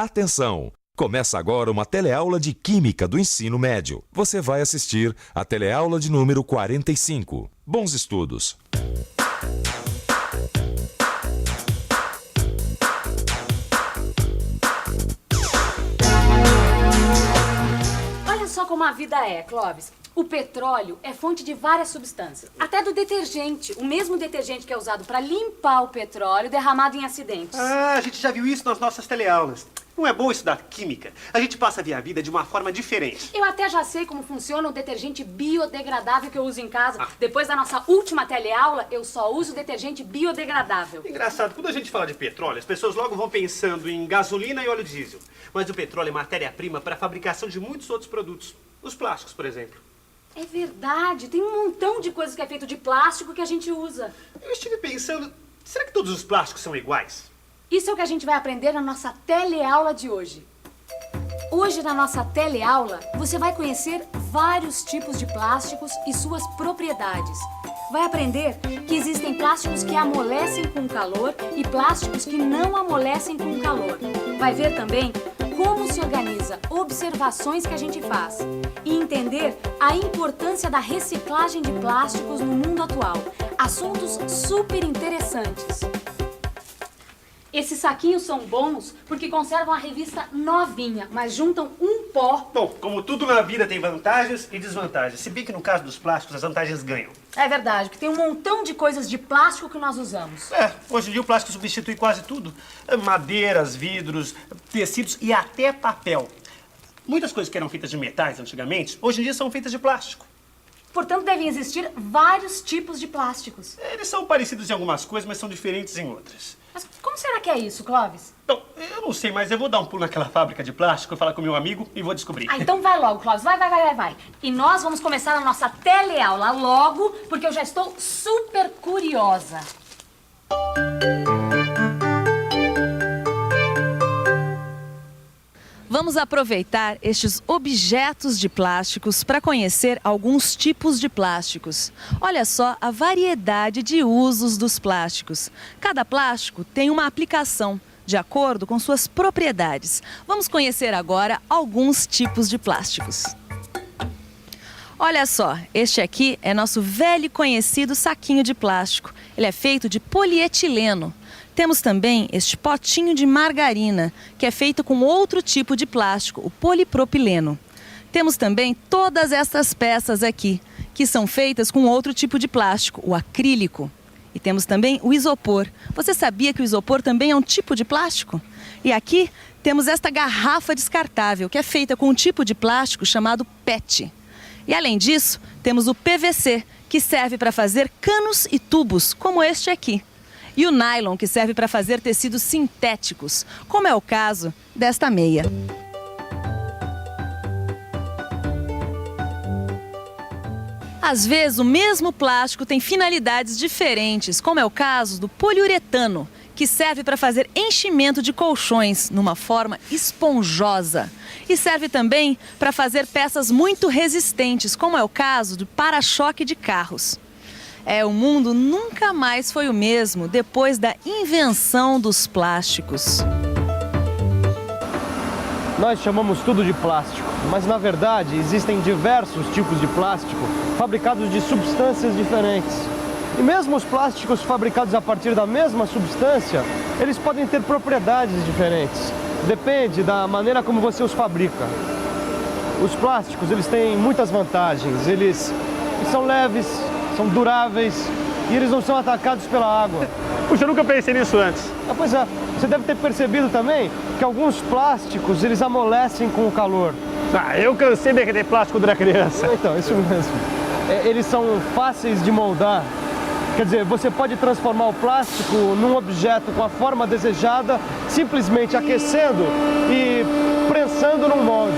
Atenção! Começa agora uma teleaula de Química do Ensino Médio. Você vai assistir a teleaula de número 45. Bons estudos! Olha só como a vida é, Clóvis. O petróleo é fonte de várias substâncias, até do detergente, o mesmo detergente que é usado para limpar o petróleo derramado em acidentes. Ah, a gente já viu isso nas nossas teleaulas. Não é bom estudar química? A gente passa a ver a vida de uma forma diferente. Eu até já sei como funciona o detergente biodegradável que eu uso em casa. Depois da nossa última teleaula, eu só uso detergente biodegradável. Engraçado, quando a gente fala de petróleo, as pessoas logo vão pensando em gasolina e óleo diesel. Mas o petróleo é matéria-prima para a fabricação de muitos outros produtos. Os plásticos, por exemplo. É verdade, tem um montão de coisas que é feito de plástico que a gente usa. Eu estive pensando, será que todos os plásticos são iguais? Isso é o que a gente vai aprender na nossa teleaula de hoje. Hoje, na nossa teleaula, você vai conhecer vários tipos de plásticos e suas propriedades. Vai aprender que existem plásticos que amolecem com calor e plásticos que não amolecem com calor. Vai ver também como se organiza observações que a gente faz e entender a importância da reciclagem de plásticos no mundo atual. Assuntos super interessantes. Esses saquinhos são bons porque conservam a revista novinha, mas juntam um pó. Bom, como tudo na vida tem vantagens e desvantagens. Se bem que no caso dos plásticos as vantagens ganham. É verdade, porque tem um montão de coisas de plástico que nós usamos. Hoje em dia o plástico substitui quase tudo. Madeiras, vidros, tecidos e até papel. Muitas coisas que eram feitas de metais antigamente, hoje em dia são feitas de plástico. Portanto, devem existir vários tipos de plásticos. Eles são parecidos em algumas coisas, mas são diferentes em outras. Mas como será que é isso, Clóvis? Bom, eu não sei, mas eu vou dar um pulo naquela fábrica de plástico, falar com meu amigo e vou descobrir. Ah, então vai logo, Clóvis. Vai. E nós vamos começar a nossa teleaula logo, porque eu já estou super curiosa. Vamos aproveitar estes objetos de plásticos para conhecer alguns tipos de plásticos. Olha só a variedade de usos dos plásticos. Cada plástico tem uma aplicação, de acordo com suas propriedades. Vamos conhecer agora alguns tipos de plásticos. Olha só, este aqui é nosso velho e conhecido saquinho de plástico. Ele é feito de polietileno. Temos também este potinho de margarina, que é feito com outro tipo de plástico, o polipropileno. Temos também todas estas peças aqui, que são feitas com outro tipo de plástico, o acrílico. E temos também o isopor. Você sabia que o isopor também é um tipo de plástico? E aqui temos esta garrafa descartável, que é feita com um tipo de plástico chamado PET. E além disso, temos o PVC, que serve para fazer canos e tubos, como este aqui. E o nylon, que serve para fazer tecidos sintéticos, como é o caso desta meia. Às vezes, o mesmo plástico tem finalidades diferentes, como é o caso do poliuretano, que serve para fazer enchimento de colchões numa forma esponjosa. E serve também para fazer peças muito resistentes, como é o caso do para-choque de carros. O mundo nunca mais foi o mesmo depois da invenção dos plásticos. Nós chamamos tudo de plástico, mas na verdade existem diversos tipos de plástico fabricados de substâncias diferentes. E mesmo os plásticos fabricados a partir da mesma substância, eles podem ter propriedades diferentes. Depende da maneira como você os fabrica. Os plásticos, eles têm muitas vantagens. Eles são leves, são duráveis e eles não são atacados pela água. Puxa, eu nunca pensei nisso antes. Pois é, você deve ter percebido também que alguns plásticos, eles amolecem com o calor. Eu cansei de derreter plástico quando era criança. Então, isso mesmo. Eles são fáceis de moldar. Quer dizer, você pode transformar o plástico num objeto com a forma desejada, simplesmente aquecendo e prensando num molde.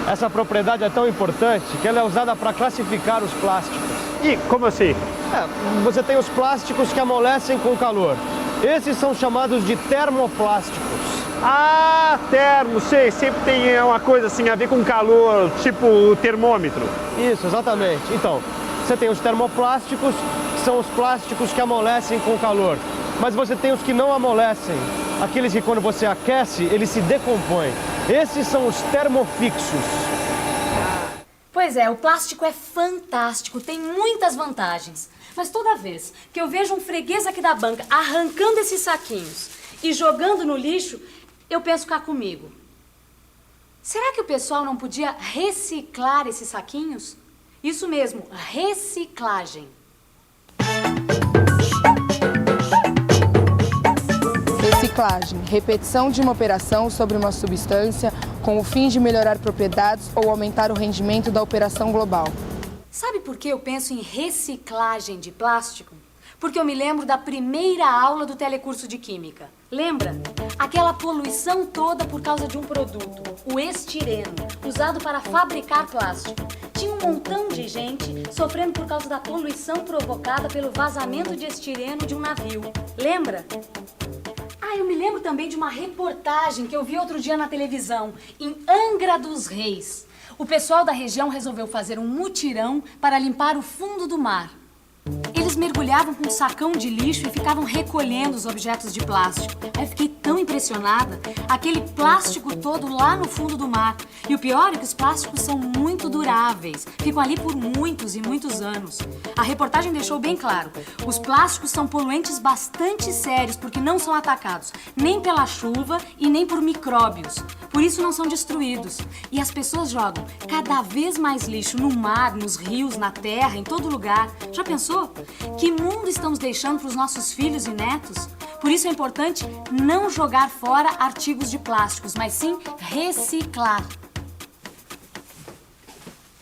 Essa propriedade é tão importante que ela é usada para classificar os plásticos. E como assim? Você tem os plásticos que amolecem com o calor. Esses são chamados de termoplásticos. Ah, termo, sei. Sempre tem uma coisa assim a ver com calor, tipo o termômetro. Isso, exatamente. Então, você tem os termoplásticos, que são os plásticos que amolecem com o calor. Mas você tem os que não amolecem, aqueles que quando você aquece, eles se decompõem. Esses são os termofixos. Pois é, o plástico é fantástico, tem muitas vantagens. Mas toda vez que eu vejo um freguês aqui da banca arrancando esses saquinhos e jogando no lixo, eu penso cá comigo. Será que o pessoal não podia reciclar esses saquinhos? Isso mesmo, reciclagem. Reciclagem, repetição de uma operação sobre uma substância com o fim de melhorar propriedades ou aumentar o rendimento da operação global. Sabe por que eu penso em reciclagem de plástico? Porque eu me lembro da primeira aula do telecurso de Química. Lembra? Aquela poluição toda por causa de um produto, o estireno, usado para fabricar plástico. Tinha um montão de gente sofrendo por causa da poluição provocada pelo vazamento de estireno de um navio. Lembra? Ah, eu me lembro também de uma reportagem que eu vi outro dia na televisão, em Angra dos Reis. O pessoal da região resolveu fazer um mutirão para limpar o fundo do mar. Eles mergulhavam com um sacão de lixo e ficavam recolhendo os objetos de plástico. Aí eu fiquei tão impressionada, aquele plástico todo lá no fundo do mar. E o pior é que os plásticos são muito duráveis, ficam ali por muitos e muitos anos. A reportagem deixou bem claro, os plásticos são poluentes bastante sérios porque não são atacados nem pela chuva e nem por micróbios. Por isso não são destruídos. E as pessoas jogam cada vez mais lixo no mar, nos rios, na terra, em todo lugar. Já pensou? Que mundo estamos deixando para os nossos filhos e netos? Por isso é importante não jogar fora artigos de plásticos, mas sim reciclar.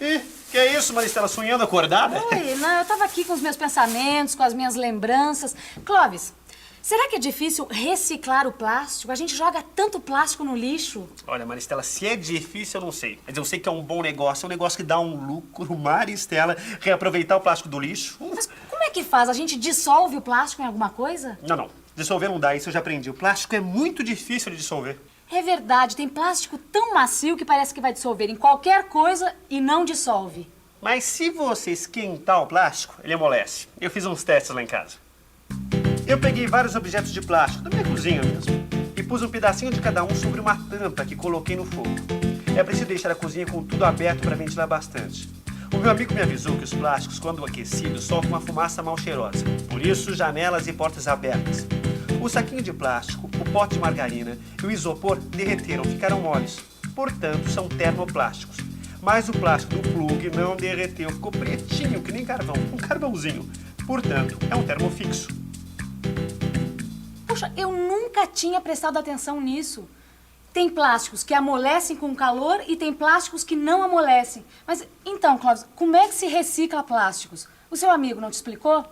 Ih, que é isso, Maristela? Sonhando acordada? Oi, não, eu estava aqui com os meus pensamentos, com as minhas lembranças. Clóvis, será que é difícil reciclar o plástico? A gente joga tanto plástico no lixo. Olha, Maristela, se é difícil, eu não sei. Mas eu sei que é um bom negócio, é um negócio que dá um lucro. Maristela, reaproveitar o plástico do lixo. Mas como é que faz? A gente dissolve o plástico em alguma coisa? Não. Dissolver não dá, isso eu já aprendi. O plástico é muito difícil de dissolver. É verdade, tem plástico tão macio que parece que vai dissolver em qualquer coisa e não dissolve. Mas se você esquentar o plástico, ele amolece. Eu fiz uns testes lá em casa. Eu peguei vários objetos de plástico, da minha cozinha mesmo, e pus um pedacinho de cada um sobre uma tampa que coloquei no fogo. É preciso deixar a cozinha com tudo aberto para ventilar bastante. O meu amigo me avisou que os plásticos, quando aquecidos, soltam uma fumaça mal cheirosa. Por isso, janelas e portas abertas. O saquinho de plástico, o pote de margarina e o isopor derreteram, ficaram moles. Portanto, são termoplásticos. Mas o plástico do plug não derreteu, ficou pretinho, que nem carvão, um carvãozinho. Portanto, é um termofixo. Poxa, eu nunca tinha prestado atenção nisso. Tem plásticos que amolecem com calor e tem plásticos que não amolecem. Mas então, Clóvis, como é que se recicla plásticos? O seu amigo não te explicou?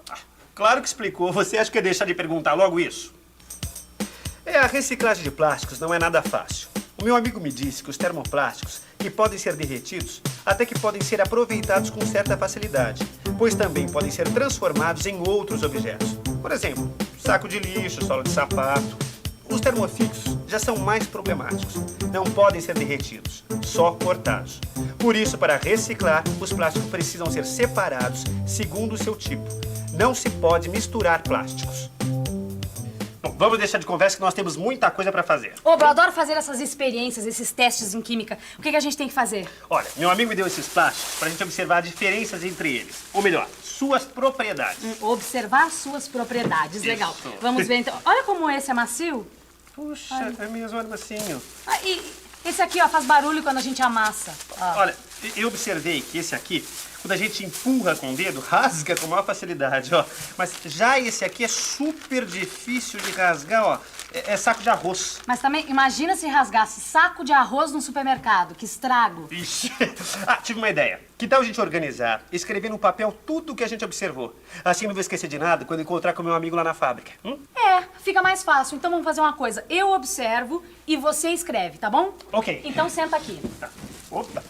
Claro que explicou. Você acha que ia deixar de perguntar logo isso? A reciclagem de plásticos não é nada fácil. O meu amigo me disse que os termoplásticos, que podem ser derretidos, até que podem ser aproveitados com certa facilidade, pois também podem ser transformados em outros objetos. Por exemplo, saco de lixo, sola de sapato. Os termofixos já são mais problemáticos. Não podem ser derretidos, só cortados. Por isso, para reciclar, os plásticos precisam ser separados segundo o seu tipo. Não se pode misturar plásticos. Bom, vamos deixar de conversa que nós temos muita coisa para fazer. Ô, eu adoro fazer essas experiências, esses testes em química. O que a gente tem que fazer? Olha, meu amigo me deu esses plásticos para a gente observar diferenças entre eles. Ou melhor, suas propriedades. Observar suas propriedades. Isso. Legal. Vamos ver então. Olha como esse é macio. Puxa, é mesmo, olha massinho. Ah, e esse aqui, ó, faz barulho quando a gente amassa. Ó. Olha, eu observei que esse aqui, quando a gente empurra com o dedo, rasga com maior facilidade, ó. Mas já esse aqui é super difícil de rasgar, ó. É saco de arroz. Mas também, imagina se rasgasse saco de arroz no supermercado. Que estrago. Ixi. Tive uma ideia. Que tal a gente organizar, escrever no papel tudo o que a gente observou? Assim não vou esquecer de nada quando encontrar com o meu amigo lá na fábrica. É, fica mais fácil. Então vamos fazer uma coisa. Eu observo e você escreve, tá bom? Ok. Então senta aqui. Tá. Opa.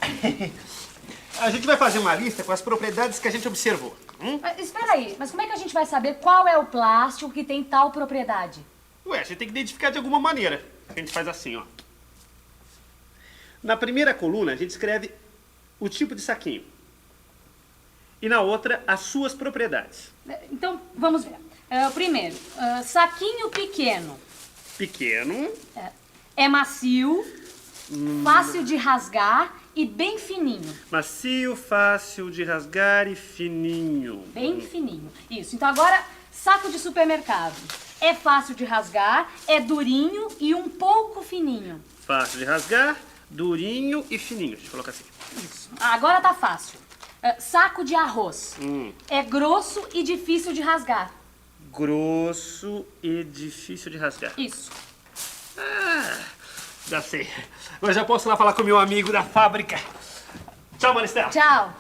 A gente vai fazer uma lista com as propriedades que a gente observou. Mas, espera aí, mas como é que a gente vai saber qual é o plástico que tem tal propriedade? Ué, a gente tem que identificar de alguma maneira. A gente faz assim, ó. Na primeira coluna, a gente escreve o tipo de saquinho. E na outra, as suas propriedades. Então, vamos ver. Primeiro, saquinho pequeno. Pequeno. É macio, fácil de rasgar e bem fininho. Macio, fácil de rasgar e fininho. Bem fininho. Isso. Então agora, saco de supermercado. É fácil de rasgar, é durinho e um pouco fininho. Fácil de rasgar, durinho e fininho. Deixa eu colocar assim. Isso. Agora tá fácil. Saco de arroz. É grosso e difícil de rasgar. Grosso e difícil de rasgar. Isso. Já sei. Mas já posso lá falar com o meu amigo da fábrica. Tchau, Maristela. Tchau.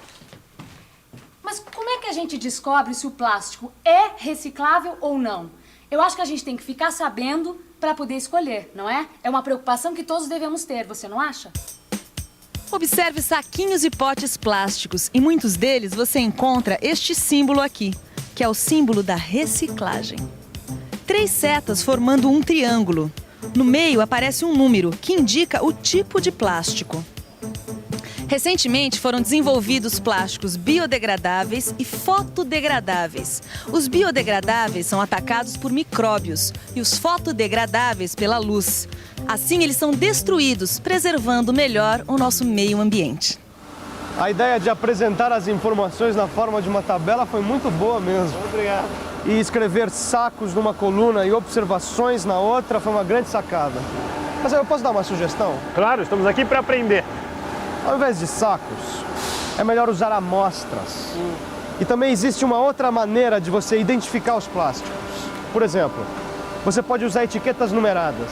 Mas como é que a gente descobre se o plástico é reciclável ou não? Eu acho que a gente tem que ficar sabendo para poder escolher, não é? É uma preocupação que todos devemos ter, você não acha? Observe saquinhos e potes plásticos. Em muitos deles você encontra este símbolo aqui, que é o símbolo da reciclagem. 3 setas formando um triângulo. No meio aparece um número que indica o tipo de plástico. Recentemente foram desenvolvidos plásticos biodegradáveis e fotodegradáveis. Os biodegradáveis são atacados por micróbios e os fotodegradáveis pela luz. Assim eles são destruídos, preservando melhor o nosso meio ambiente. A ideia de apresentar as informações na forma de uma tabela foi muito boa mesmo. Obrigado. E escrever sacos numa coluna e observações na outra foi uma grande sacada. Mas eu posso dar uma sugestão? Claro, estamos aqui para aprender. Ao invés de sacos, é melhor usar amostras. E também existe uma outra maneira de você identificar os plásticos. Por exemplo, você pode usar etiquetas numeradas.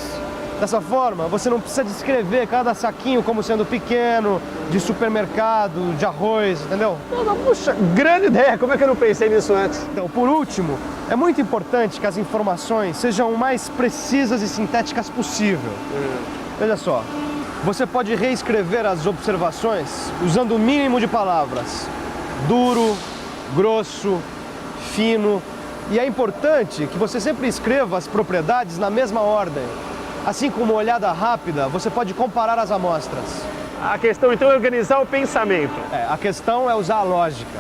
Dessa forma, você não precisa descrever cada saquinho como sendo pequeno, de supermercado, de arroz, entendeu? Puxa, grande ideia. Como é que eu não pensei nisso antes? Então, por último, é muito importante que as informações sejam o mais precisas e sintéticas possível. Veja só, você pode reescrever as observações usando o mínimo de palavras. Duro, grosso, fino. E é importante que você sempre escreva as propriedades na mesma ordem. Assim como uma olhada rápida, você pode comparar as amostras. A questão então é organizar o pensamento. A questão é usar a lógica.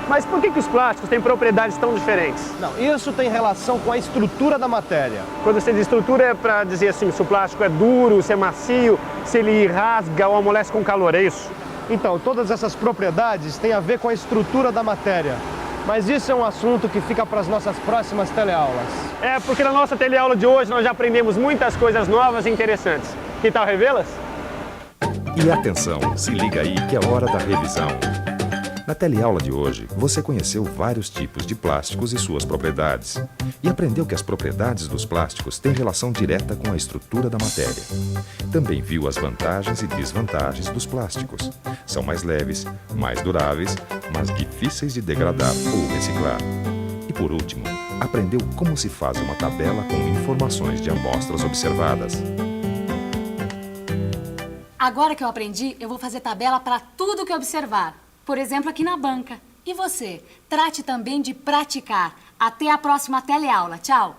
Mas por que os plásticos têm propriedades tão diferentes? Não, isso tem relação com a estrutura da matéria. Quando você diz estrutura é para dizer assim, se o plástico é duro, se é macio, se ele rasga ou amolece com calor, é isso? Então, todas essas propriedades têm a ver com a estrutura da matéria. Mas isso é um assunto que fica para as nossas próximas teleaulas. É, porque na nossa teleaula de hoje nós já aprendemos muitas coisas novas e interessantes. Que tal revê-las? E atenção, se liga aí que é hora da revisão. Na teleaula de hoje, você conheceu vários tipos de plásticos e suas propriedades. E aprendeu que as propriedades dos plásticos têm relação direta com a estrutura da matéria. Também viu as vantagens e desvantagens dos plásticos. São mais leves, mais duráveis, mas difíceis de degradar ou reciclar. E por último, aprendeu como se faz uma tabela com informações de amostras observadas. Agora que eu aprendi, eu vou fazer tabela para tudo que observar. Por exemplo, aqui na banca. E você? Trate também de praticar. Até a próxima teleaula. Tchau!